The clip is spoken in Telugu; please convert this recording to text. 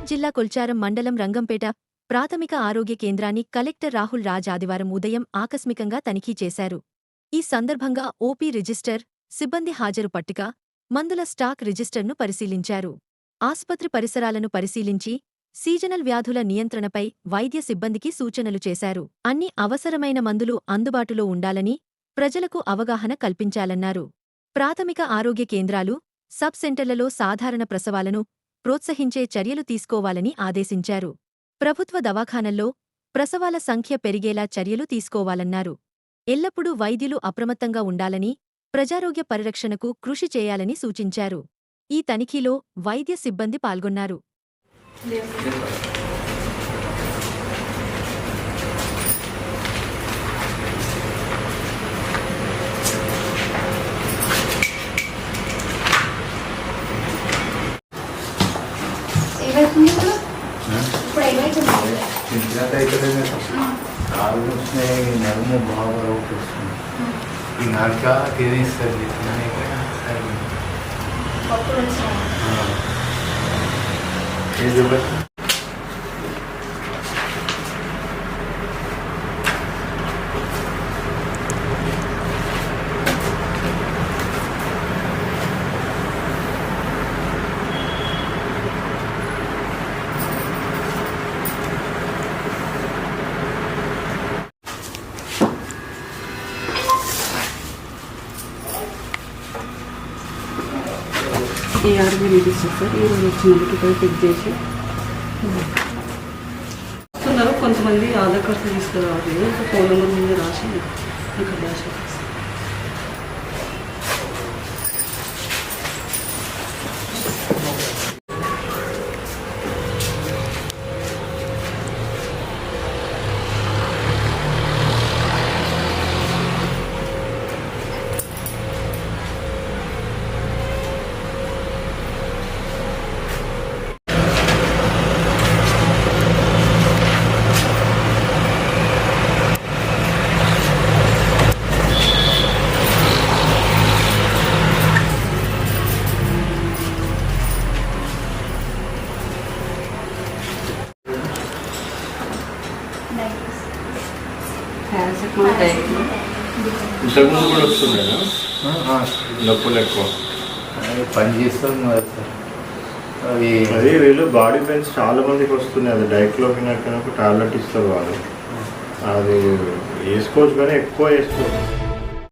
మెదక్ జిల్లా కొల్చారం మండలం రంగంపేట ప్రాథమిక ఆరోగ్య కేంద్రాన్ని కలెక్టర్ రాహుల్ రాజ్ ఆదివారం ఉదయం ఆకస్మికంగా తనిఖీ చేశారు. ఈ సందర్భంగా ఓపీ రిజిస్టర్, సిబ్బంది హాజరు పట్టిక, మందుల స్టాక్ రిజిస్టర్ను పరిశీలించారు. ఆస్పత్రి పరిసరాలను పరిశీలించి సీజనల్ వ్యాధుల నియంత్రణపై వైద్య సిబ్బందికి సూచనలు చేశారు. అన్ని అవసరమైన మందులు అందుబాటులో ఉండాలని, ప్రజలకు అవగాహన కల్పించాలన్నారు. ప్రాథమిక ఆరోగ్య కేంద్రాలు, సబ్ సెంటర్లలో సాధారణ ప్రసవాలను ప్రోత్సహించే చర్యలు తీసుకోవాలని ఆదేశించారు. ప్రభుత్వ దవాఖానల్లో ప్రసవాల సంఖ్య పెరిగేలా చర్యలు తీసుకోవాలన్నారు. ఎల్లప్పుడూ వైద్యులు అప్రమత్తంగా ఉండాలని, ప్రజారోగ్య పరిరక్షణకు కృషి చేయాలని సూచించారు. ఈ తనిఖీలో వైద్య సిబ్బంది పాల్గొన్నారు. నడుము బాగా వస్తుంది. ఈ నడక తినేస్తుంది. ఈ ఆర్మీ ఇస్తారు సార్. ఈరోజు వచ్చినందుకు ఇక్కడ చెక్ చేసి వస్తున్నారు. కొంతమంది ఆధార్ కార్డు తీసుకురావాలి, ఫోన్ నెంబర్ ముందు రాసి ఇక్కడ రాసి ఇంతకుముందు కూడా వస్తుండేనా నొప్పులు ఎక్కువ పని చేస్తాం కదా సార్. అది వీళ్ళు బాడీ పెయిన్స్ చాలా మందికి వస్తున్నాయి. అది డైక్లోఫినాక్ టాబ్లెట్ ఇస్తారు వాళ్ళు. అది వేసుకోవచ్చు కానీ ఎక్కువ వేసుకోవచ్చు.